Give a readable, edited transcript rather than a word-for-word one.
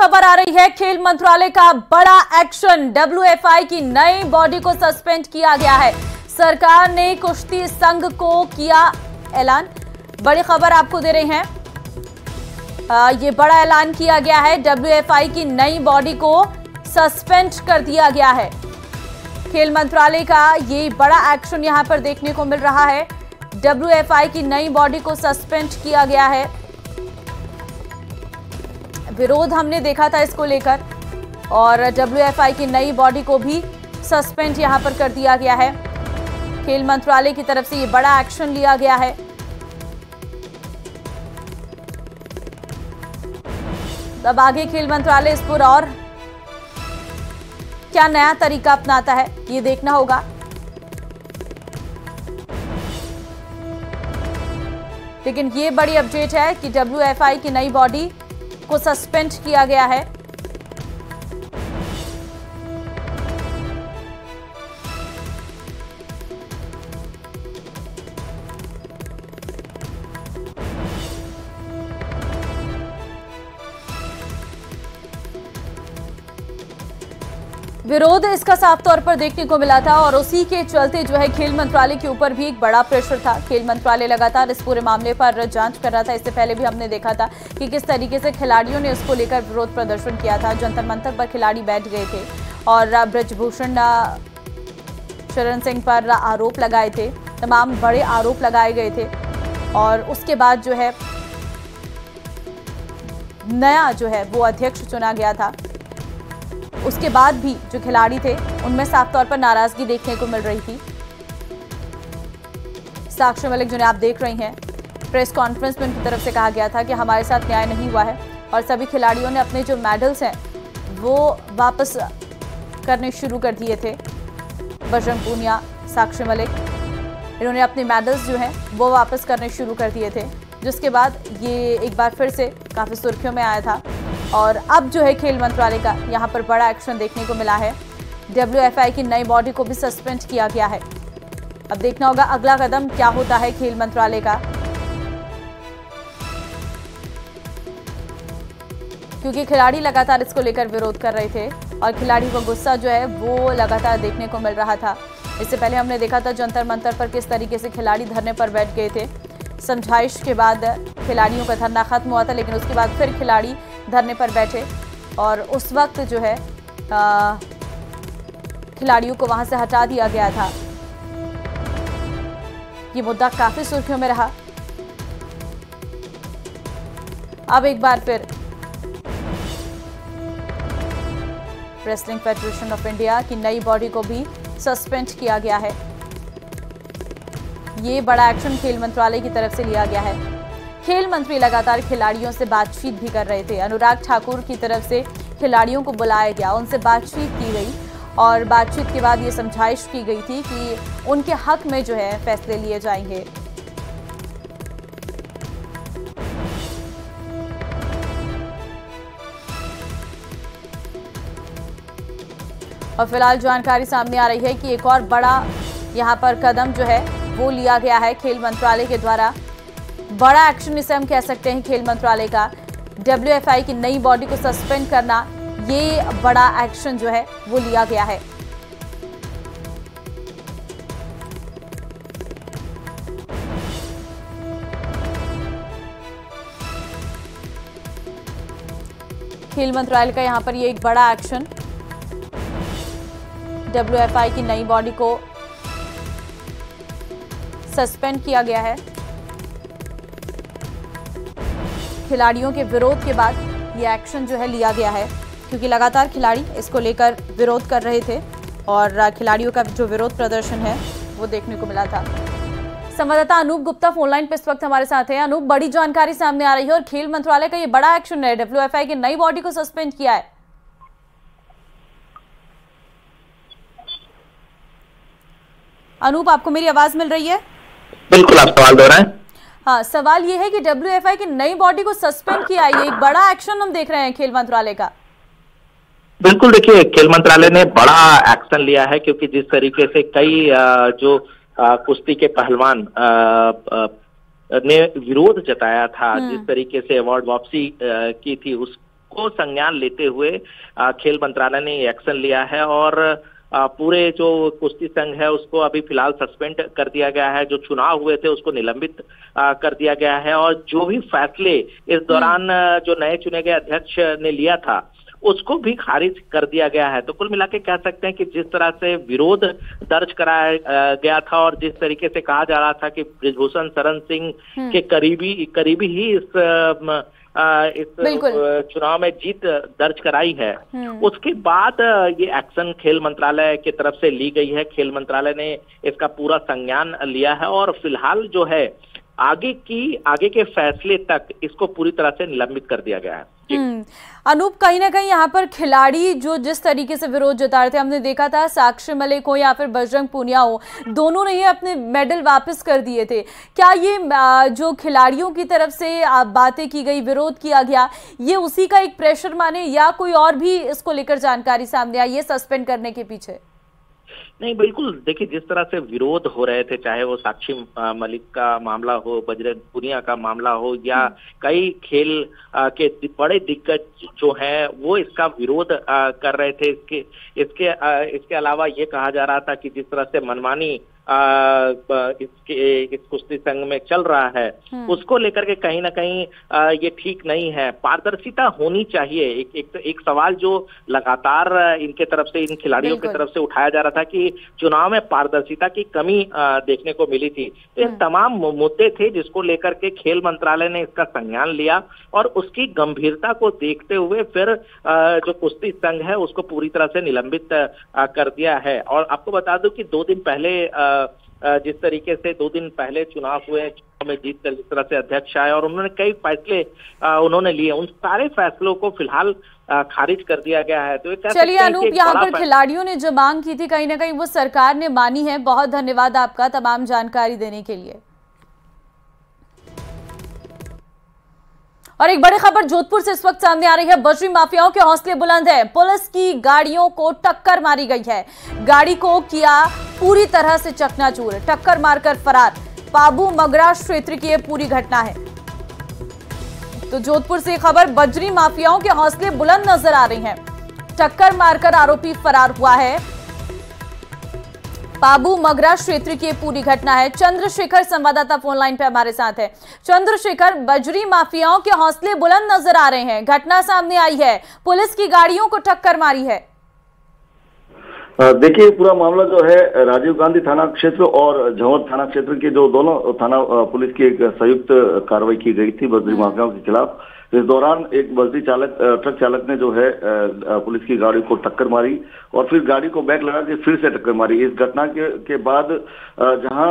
खबर आ रही है, खेल मंत्रालय का बड़ा एक्शन। डब्ल्यूएफआई की नई बॉडी को सस्पेंड किया गया है। सरकार ने कुश्ती संघ को किया ऐलान। बड़ी खबर आपको दे रहे हैं, ये बड़ा ऐलान किया गया है। डब्ल्यूएफआई की नई बॉडी को सस्पेंड कर दिया गया है। खेल मंत्रालय का ये बड़ा एक्शन यहां पर देखने को मिल रहा है। डब्ल्यूएफआई की नई बॉडी को सस्पेंड किया गया है। विरोध हमने देखा था इसको लेकर, और डब्ल्यूएफआई की नई बॉडी को भी सस्पेंड यहां पर कर दिया गया है। खेल मंत्रालय की तरफ से ये बड़ा एक्शन लिया गया है। अब आगे खेल मंत्रालय इस पर और क्या नया तरीका अपनाता है, ये देखना होगा। लेकिन ये बड़ी अपडेट है कि डब्ल्यूएफआई की नई बॉडी को सस्पेंड किया गया है। विरोध इसका साफ तौर पर देखने को मिला था, और उसी के चलते जो है खेल मंत्रालय के ऊपर भी एक बड़ा प्रेशर था। खेल मंत्रालय लगातार इस पूरे मामले पर जांच कर रहा था। इससे पहले भी हमने देखा था कि किस तरीके से खिलाड़ियों ने उसको लेकर विरोध प्रदर्शन किया था। जंतर मंतर पर खिलाड़ी बैठ गए थे और ब्रजभूषण शरण सिंह पर आरोप लगाए थे, तमाम बड़े आरोप लगाए गए थे। और उसके बाद जो है नया जो है वो अध्यक्ष चुना गया था। उसके बाद भी जो खिलाड़ी थे उनमें साफ तौर पर नाराजगी देखने को मिल रही थी। साक्षी मलिक जिन्हें आप देख रही हैं, प्रेस कॉन्फ्रेंस में उनकी तरफ से कहा गया था कि हमारे साथ न्याय नहीं हुआ है, और सभी खिलाड़ियों ने अपने जो मेडल्स हैं वो वापस करने शुरू कर दिए थे। बजरंग पूनिया, साक्षी मलिक, इन्होंने अपने मेडल्स जो हैं वो वापस करने शुरू कर दिए थे, जिसके बाद ये एक बार फिर से काफ़ी सुर्खियों में आया था। और अब जो है खेल मंत्रालय का यहाँ पर बड़ा एक्शन देखने को मिला है। डब्ल्यूएफआई की नई बॉडी को भी सस्पेंड किया गया है। अब देखना होगा अगला कदम क्या होता है खेल मंत्रालय का, क्योंकि खिलाड़ी लगातार इसको लेकर विरोध कर रहे थे और खिलाड़ी का गुस्सा जो है वो लगातार देखने को मिल रहा था। इससे पहले हमने देखा था जंतर मंतर पर किस तरीके से खिलाड़ी धरने पर बैठ गए थे। समझाइश के बाद खिलाड़ियों का धरना खत्म हुआ था, लेकिन उसके बाद फिर खिलाड़ी धरने पर बैठे, और उस वक्त जो है खिलाड़ियों को वहां से हटा दिया गया था। ये मुद्दा काफी सुर्खियों में रहा। अब एक बार फिर रेसलिंग फेडरेशन ऑफ इंडिया की नई बॉडी को भी सस्पेंड किया गया है। ये बड़ा एक्शन खेल मंत्रालय की तरफ से लिया गया है। खेल मंत्री लगातार खिलाड़ियों से बातचीत भी कर रहे थे। अनुराग ठाकुर की तरफ से खिलाड़ियों को बुलाया गया, उनसे बातचीत की गई, और बातचीत के बाद ये समझाइश की गई थी कि उनके हक में जो है फैसले लिए जाएंगे। और फिलहाल जानकारी सामने आ रही है कि एक और बड़ा यहाँ पर कदम जो है वो लिया गया है खेल मंत्रालय के द्वारा। बड़ा एक्शन इसे हम कह सकते हैं खेल मंत्रालय का। डब्ल्यूएफआई की नई बॉडी को सस्पेंड करना, ये बड़ा एक्शन जो है वो लिया गया है। खेल मंत्रालय का यहां पर ये एक बड़ा एक्शन, डब्ल्यूएफआई की नई बॉडी को सस्पेंड किया गया है। खिलाड़ियों के विरोध के बाद ये एक्शन जो है लिया गया है, क्योंकि लगातार खिलाड़ी इसको लेकर विरोध कर रहे थे और खिलाड़ियों का जो विरोध प्रदर्शन है वो देखने को मिला था। संवाददाता अनूप गुप्ता फोनलाइन पे इस वक्त हमारे साथ है। अनूप, बड़ी जानकारी सामने आ रही है और खेल मंत्रालय का ये बड़ा एक्शन है, डब्ल्यूएफआई की नई बॉडी को सस्पेंड किया है। अनूप, आपको मेरी आवाज मिल रही है? बिल्कुल, आप सवाल दोहराएं। हाँ, सवाल ये है कि डब्ल्यूएफआई की नई बॉडी को सस्पेंड किया है, ये एक बड़ा एक्शन हम देख रहे हैं खेल मंत्रालय का। बिल्कुल, देखिए खेल मंत्रालय ने बड़ा एक्शन लिया है, क्योंकि जिस तरीके से कई जो कुश्ती के पहलवान ने विरोध जताया था, जिस तरीके से अवार्ड वापसी की थी, उस उसको संज्ञान लेते हुए खेल मंत्रालय ने एक्शन लिया है और पूरे जो कुश्ती संघ है उसको अभी फिलहाल सस्पेंड कर दिया गया है। जो चुनाव हुए थे उसको निलंबित कर दिया गया है और जो भी फैसले इस दौरान जो नए चुने गए अध्यक्ष ने लिया था उसको भी खारिज कर दिया गया है। तो कुल मिला के कह सकते हैं कि जिस तरह से विरोध दर्ज कराया गया था और जिस तरीके से कहा जा रहा था कि बृजभूषण शरण सिंह के करीबी ही इस चुनाव में जीत दर्ज कराई है, उसके बाद ये एक्शन खेल मंत्रालय की तरफ से ली गई है। खेल मंत्रालय ने इसका पूरा संज्ञान लिया है और फिलहाल जो है आगे के फैसले तक इसको पूरी तरह से निलंबित कर दिया गया है। अनूप, कहीं ना कहीं यहाँ पर खिलाड़ी जो जिस तरीके से विरोध जता रहे थे, हमने देखा था साक्षी मलिक हो या फिर बजरंग पूनिया हो, दोनों ने ही अपने मेडल वापस कर दिए थे। क्या ये जो खिलाड़ियों की तरफ से बातें की गई, विरोध किया गया, ये उसी का एक प्रेशर माने या कोई और भी इसको लेकर जानकारी सामने आई ये सस्पेंड करने के पीछे? नहीं, बिल्कुल देखिए, जिस तरह से विरोध हो रहे थे, चाहे वो साक्षी मलिक का मामला हो, बजरंग पूनिया का मामला हो या कई खेल के बड़े दिग्गज जो हैं वो इसका विरोध कर रहे थे। इसके अलावा ये कहा जा रहा था कि जिस तरह से मनमानी इस कुश्ती संघ में चल रहा है उसको लेकर के कहीं ना कहीं ये ठीक नहीं है। पारदर्शिता होनी चाहिए। एक सवाल जो लगातार इनके तरफ से, इन खिलाड़ियों की तरफ से उठाया जा रहा था कि चुनाव में पारदर्शिता की कमी देखने को मिली थी। तो ये तमाम मुद्दे थे जिसको लेकर के खेल मंत्रालय ने इसका संज्ञान लिया और उसकी गंभीरता को देखते हुए फिर जो कुश्ती संघ है उसको पूरी तरह से निलंबित कर दिया है। और आपको बता दूं कि 2 दिन पहले जिस तरीके से 2 दिन पहले चुनाव हुए, चुनाव में जीत कर जिस तरह से अध्यक्ष आए और उन्होंने कई फैसले उन्होंने लिए, उन सारे फैसलों को फिलहाल खारिज कर दिया गया है। तो चलिए अनूप, यहाँ पर खिलाड़ियों ने जो मांग की थी कहीं ना कहीं वो सरकार ने मानी है। बहुत धन्यवाद आपका तमाम जानकारी देने के लिए। और एक बड़ी खबर जोधपुर से इस वक्त सामने आ रही है। बजरी माफियाओं के हौसले बुलंद है। पुलिस की गाड़ियों को टक्कर मारी गई है। गाड़ी को किया पूरी तरह से चकनाचूर, टक्कर मारकर फरार। पाबू मगरा क्षेत्र की यह पूरी घटना है। तो जोधपुर से खबर, बजरी माफियाओं के हौसले बुलंद नजर आ रही हैं। टक्कर मारकर आरोपी फरार हुआ है। पाबू मगरा क्षेत्र की पूरी घटना है। चंद्रशेखर संवाददाता फोन लाइन पे हमारे साथ है। चंद्रशेखर, बजरी माफियाओं के हौसले बुलंद नजर आ रहे हैं। घटना सामने आई है, पुलिस की गाड़ियों को टक्कर मारी है। देखिए, पूरा मामला जो है राजीव गांधी थाना क्षेत्र और झंवर थाना क्षेत्र के जो दोनों थाना पुलिस की एक संयुक्त कार्रवाई की गई थी बजरी माफियाओं के खिलाफ। इस दौरान एक बजरी ट्रक चालक ने जो है पुलिस की गाड़ी को टक्कर मारी और फिर गाड़ी को बैक लगा के फिर से टक्कर मारी। इस घटना के बाद जहां